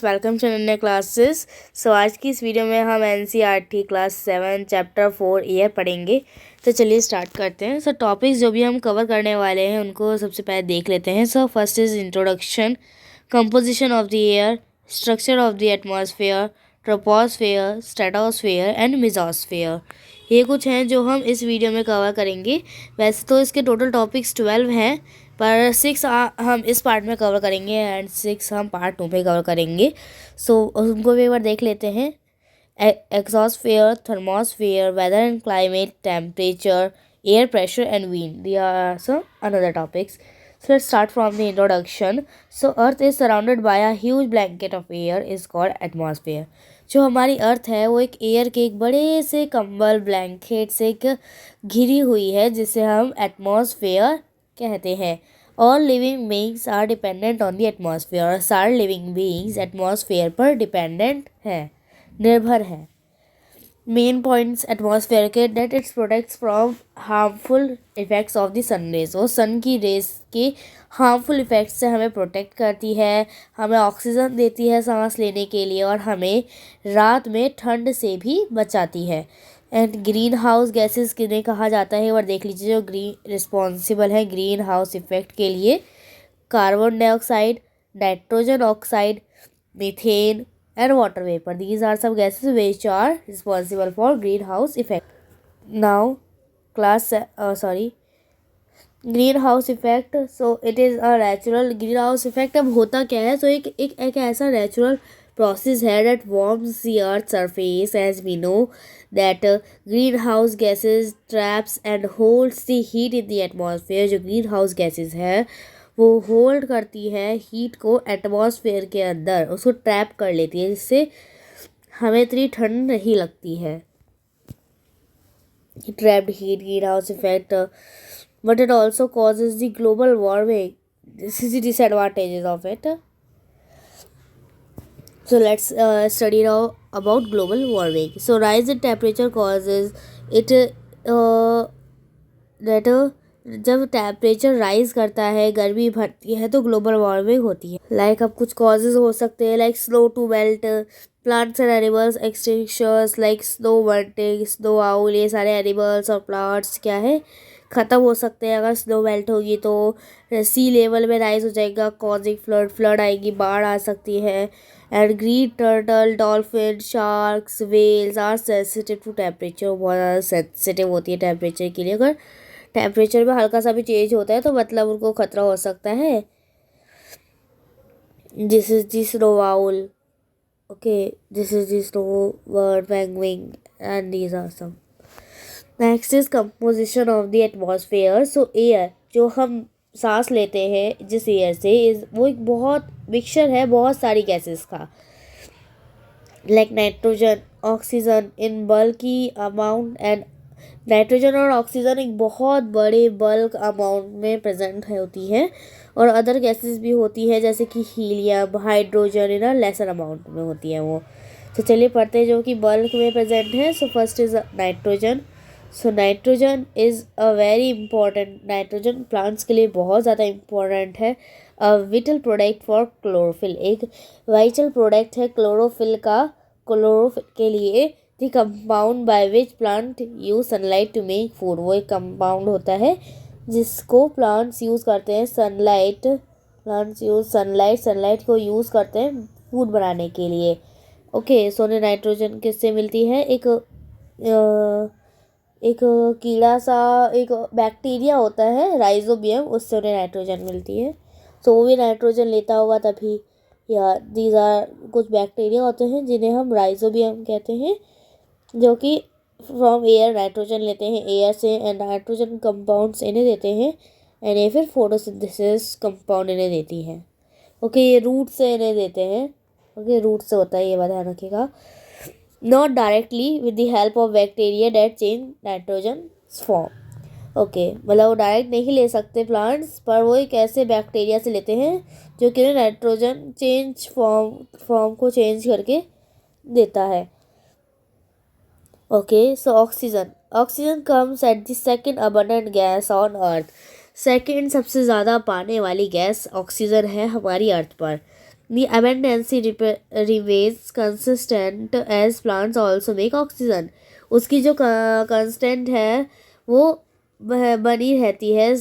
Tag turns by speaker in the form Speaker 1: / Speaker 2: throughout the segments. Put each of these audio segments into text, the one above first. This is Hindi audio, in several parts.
Speaker 1: वेलकम टू अन्य क्लासेस। आज की इस वीडियो में हम एनसीईआरटी क्लास 7 चैप्टर 4 एयर पढ़ेंगे। तो चलिए स्टार्ट करते हैं। टॉपिक्स जो भी हम कवर करने वाले हैं उनको सबसे पहले देख लेते हैं। First is introduction, composition of the air, structure of the atmosphere, troposphere, stratosphere and mesosphere. ये कुछ हैं जो हम इस वीडियो में कवर करेंगे। वैसे तो इसके टोटल टॉपिक्स 12 हैं, पर 6 हम इस पार्ट में कवर करेंगे एंड 6 हम पार्ट 2 में कवर करेंगे। उनको भी एक बार देख लेते हैं। Exosphere, thermosphere, weather and climate, temperature, air pressure and wind. They are some another topics. So let's start from the introduction. So Earth is surrounded by a huge blanket of air is called atmosphere. जो हमारी अर्थ है वो एक एयर के एक बड़े से कंबल ब्लैंकेट से एक घिरी हुई है जिसे हम एटमॉस्फेयर कहते हैं। All living beings are dependent on the atmosphere. सारे लिविंग बीइंग्स एटमॉस्फेयर पर डिपेंडेंट है, निर्भर है। मेन पॉइंट्स एटमॉस्फेयर के that its protects from harmful effects of the sun rays. वो सन की रेस के हार्मफुल इफ़ेक्ट्स से हमें प्रोटेक्ट करती है, हमें ऑक्सीजन देती है सांस लेने के लिए और हमें रात में ठंड से भी बचाती है। एंड ग्रीन हाउस गैसेस किन्हें कहा जाता है और देख लीजिए। जो ग्रीन रिस्पॉन्सिबल है ग्रीन हाउस इफ़ेक्ट के लिए, carbon dioxide, nitrogen oxide, methane and water vapor. These are some gases which are responsible for greenhouse effect. Now greenhouse effect. So it is a natural greenhouse effect. अब होता क्या है? So एक ऐसा natural process है that warms the earth's surface, as we know that greenhouse gases traps and holds the heat in the atmosphere. जो greenhouse gases है वो होल्ड करती है हीट को एटमॉस्फेयर के अंदर, उसको ट्रैप कर लेती है, जिससे हमें इतनी ठंड नहीं लगती है। Trapped heat, green house effect, but it also causes the global warming. This is the disadvantages of it. So let's study now about global warming. So rise in temperature causes it that जब टेम्परेचर राइज करता है, गर्मी बढ़ती है, तो ग्लोबल वार्मिंग होती है. लाइक अब कुछ कॉजेज हो सकते हैं, like snow to melt, plants and animals extinctions, like snow burning, snow owl. ये सारे एनिमल्स और प्लांट्स क्या है, ख़त्म हो सकते हैं अगर स्नो मेल्ट होगी तो. सी लेवल में राइज हो जाएगा, कॉजिंग फ्लड आएगी, बाढ़ आ सकती है. And green turtle, dolphin, sharks, whales are sensitive to temperature. बहुत ज़्यादा सेंसिटिव होती है टेम्परेचर के लिए. अगर टेम्परेचर में हल्का सा भी चेंज होता है तो मतलब उनको खतरा हो सकता है. This is the snow owl. Okay, this is the snow bird, penguin and these are some. Next is composition of the atmosphere. So air जो हम सांस लेते हैं जिस एयर से, वो एक बहुत मिक्सचर है बहुत सारी गैसेस का. Like nitrogen, oxygen in bulky amount. And nitrogen और ऑक्सीजन एक बहुत बड़े बल्क अमाउंट में प्रेजेंट होती है. और अदर गैसेस भी होती है जैसे कि helium, hydrogen in lesser amount में होती है वो. तो चलिए पढ़ते हैं जो कि बल्क में प्रेजेंट है. So first is nitrogen. So nitrogen is a very important. Nitrogen plants के लिए बहुत ज़्यादा इम्पोर्टेंट है. A vital product for chlorophyll. एक वाइटल प्रोडक्ट है क्लोरोफिल का. क्लोरोफिल के लिए the compound by which plant use sunlight to make food. वो एक कंपाउंड होता है जिसको प्लांट्स यूज़ करते हैं. सनलाइट को यूज़ करते हैं फूड बनाने के लिए. ओके, सोने नाइट्रोजन किससे मिलती है? एक कीड़ा सा, एक बैक्टीरिया होता है राइजोबियम, उससे उन्हें नाइट्रोजन मिलती है. तो वो भी नाइट्रोजन लेता होगा तभी. या दीज आर कुछ बैक्टीरिया होते हैं जिन्हें हम राइजोबियम कहते हैं, जो कि फ्रॉम एयर नाइट्रोजन लेते हैं एयर से, एंड नाइट्रोजन कंपाउंड्स इन्हें देते हैं. एंड ये फिर फोटोसिंथेसिस कंपाउंड इन्हें देती है. ओके, ये रूट से इन्हें देते हैं. ओके, रूट से होता है, ये बात ध्यान रखिएगा. Not directly with the help of bacteria that change nitrogen form. Okay, मतलब वो डायरेक्ट नहीं ले सकते प्लांट्स, पर वो एक ऐसे बैक्टीरिया से लेते हैं जो कि नाइट्रोजन चेंज फॉर्म को चेंज करके देता है. Okay, so oxygen comes at the second abundant gas on earth. Second सबसे ज़्यादा पाने वाली गैस ऑक्सीजन है हमारी अर्थ पर. The abundancy remains consistent as plants also make oxygen. उसकी जो constant है वो बनी रहती है,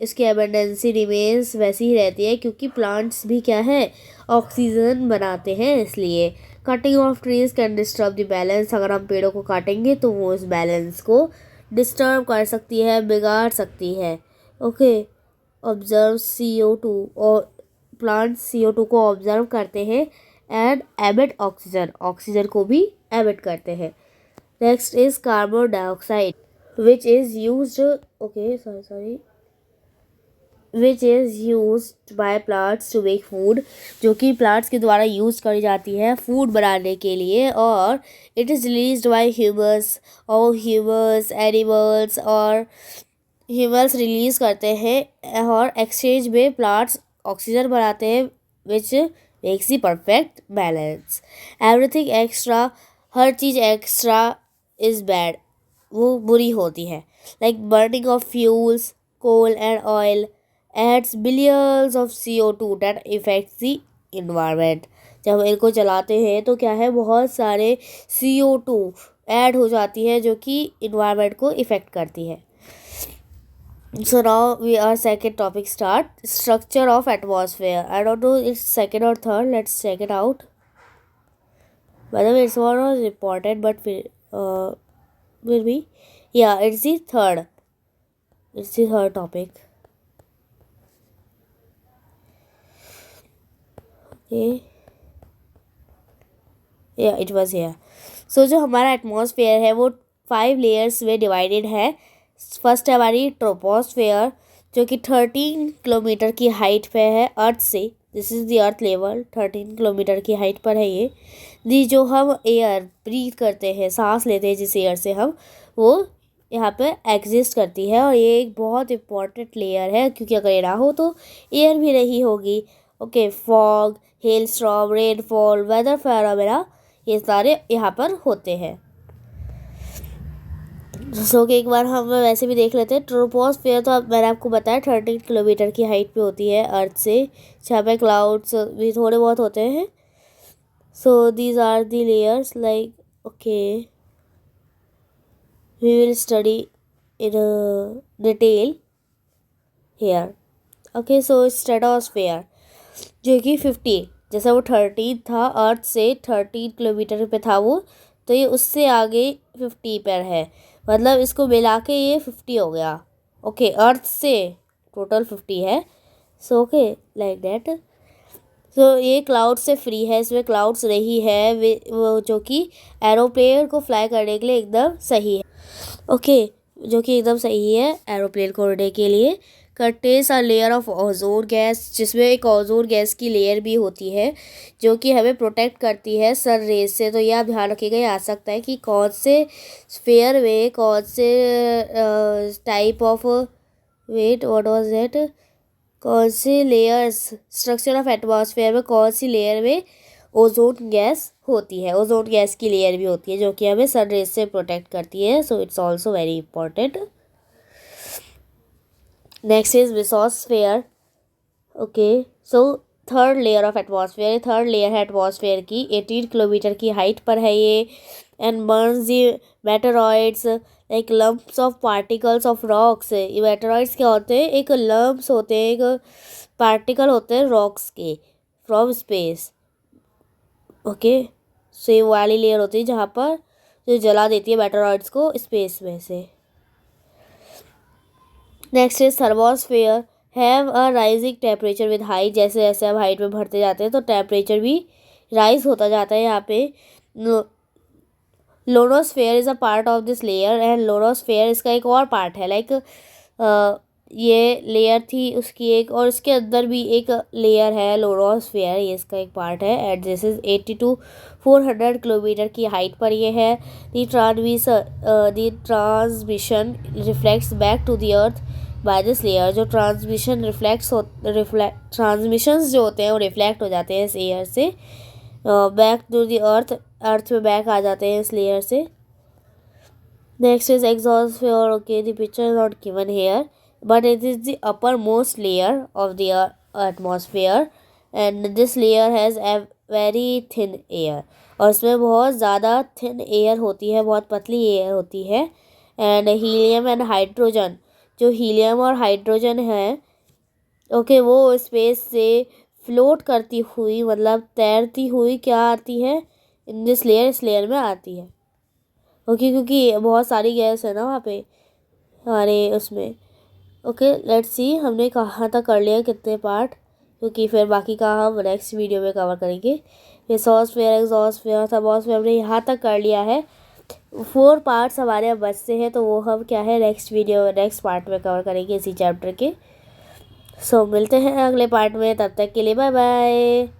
Speaker 1: इसकी abundancy remains वैसी ही रहती है क्योंकि plants भी क्या है, ऑक्सीजन बनाते हैं इसलिए. Cutting of trees can disturb the balance. अगर हम पेड़ों को काटेंगे तो वो इस बैलेंस को डिस्टर्ब कर सकती है, बिगाड़ सकती है. ओके. ऑब्जर्व CO2 और प्लांट्स CO2 को ऑब्जर्व करते हैं एंड एमिट ऑक्सीजन, ऑक्सीजन को भी एमिट करते हैं. Next is carbon dioxide which is used, okay sorry which is use by plants to make food, जो कि प्लांट्स के द्वारा यूज़ करी जाती है फूड बनाने के लिए. और it is released by humans animals और ह्यूमंस रिलीज़ करते हैं और एक्सचेंज में प्लांट्स ऑक्सीजन बनाते हैं which makes the perfect balance. Everything extra, हर चीज़ एक्स्ट्रा इज़ बैड, वो बुरी होती है. Like burning of fuels, coal and oil adds billions of CO2 that affects the environment. जब इनको जलाते हैं तो क्या है, बहुत सारे CO2 ऐड हो जाती है जो कि इन्वायरमेंट को इफ़ेक्ट करती है. So now we are second topic start. Structure of atmosphere. I don't know it's second or third. Let's check it out. By the way, it's one was important, but will be, yeah, it's the third. It's the third topic. It was here. So जो हमारा एटमॉस्फेयर है वो 5 लेयर्स में डिवाइडेड है. फर्स्ट है हमारी ट्रोपोस्फेयर जो कि 13 किलोमीटर की हाइट पे है अर्थ से. This is the earth level, 13 kilometre की हाइट पर है ये. दी जो हम एयर ब्रीथ करते हैं, सांस लेते हैं जिस एयर से हम, वो यहाँ पे एग्जिस्ट करती है और ये एक बहुत इम्पॉर्टेंट लेयर है क्योंकि अगर ये ना हो तो एयर भी नहीं होगी. Okay. Fog, hail storm, rainfall, weather phenomena, ये सारे यहाँ पर होते हैं. सो कि एक बार हम वैसे भी देख लेते हैं. ट्रोपोस्फेयर तो अब मैंने आपको बताया 13 किलोमीटर की हाइट पे होती है अर्थ से, जहाँ पे क्लाउड्स भी थोड़े बहुत होते हैं. So these are the layers like, okay, we will study in detail here. Okay. So stratosphere जो कि 50, जैसा वो 13 था अर्थ से 13 किलोमीटर पे था वो, तो ये उससे आगे 50 पर है. मतलब इसको मिला के ये 50 हो गया. ओके. अर्थ से टोटल 50 है. So okay like that. So ये क्लाउड से फ्री है, इसमें क्लाउड्स नहीं है, वो जो कि एरोप्लेन को फ्लाई करने के लिए एकदम सही है. ओके. जो कि एकदम सही है एरोप्लेन को उड़ने के लिए. Contains a layer of ozone gas, जिसमें एक ओजोन गैस की लेयर भी होती है जो कि हमें प्रोटेक्ट करती है सन रेज से. तो यह आप ध्यान रखिएगा, ये आ सकता है कि कौन से स्फीयर में कौन से type of, wait what was that, कौन सी लेयर्स, स्ट्रक्चर ऑफ एटमॉस्फेयर में कौन सी लेयर में ओजोन गैस होती है. ओजोन गैस की लेयर भी होती है जो कि हमें सन रेज से प्रोटेक्ट करती है. So it's also very important. Next is mesosphere. Okay. So third layer of atmosphere, third layer है एटमॉस्फेयर की, 18 किलोमीटर की हाइट पर है ये. And Burns the meteoroids like lumps of particles of rocks. ये मेटेरॉइड्स क्या होते हैं, एक लम्प्स होते हैं, एक पार्टिकल होते हैं रॉक्स के फ्रॉम स्पेस. ओके. सो ये वाली लेयर होती है जहाँ पर जो जला देती है मेटेरॉइड्स को स्पेस में से. Next is thermosphere. Have a rising temperature with height. जैसे जैसे हम हाइट में बढ़ते जाते हैं तो टेम्परेचर भी राइज होता जाता है यहाँ पे. Ionosphere is a part of this layer and ionosphere इसका एक और पार्ट है. लाइक ये लेयर थी उसकी एक, और इसके अंदर भी एक लेयर है लोनोस्फेयर, ये इसका एक पार्ट है. At this is 80 to 400 kilometre की हाइट पर ये है. The transmission reflects back to the earth by this layer. जो ट्रांसमिशंस जो होते हैं वो रिफ्लेक्ट हो जाते हैं इस लेयर से बैक टू द अर्थ, अर्थ में बैक आ जाते हैं इस लेयर से. Next is exosphere. Okay. The picture is not given here but it is the uppermost layer of the atmosphere and this layer has a very thin air, और उसमें बहुत ज़्यादा थिन एयर होती है, बहुत पतली एयर होती है। एंड हीलियम एंड हाइड्रोजन, जो हीलियम और हाइड्रोजन है ओके वो स्पेस से फ्लोट करती हुई मतलब तैरती हुई क्या आती है इन दिस लेयर, इस लेयर में आती है ओके, क्योंकि बहुत सारी गैस है ना वहाँ पे हमारे उसमें। ओके लेट्स सी हमने कहाँ तक कर लिया, कितने पार्ट, क्योंकि फिर बाकी का हम नेक्स्ट वीडियो में कवर करेंगे। रिसोर्सफेयर, एग्जॉस्फेयर, थर्मोस्फेयर हमने यहाँ तक कर लिया है। 4 पार्ट्स हमारे अब बचते हैं, तो वो हम क्या है नेक्स्ट वीडियो नेक्स्ट पार्ट में कवर करेंगे इसी चैप्टर के। सो मिलते हैं अगले पार्ट में, तब तक के लिए बाय बाय।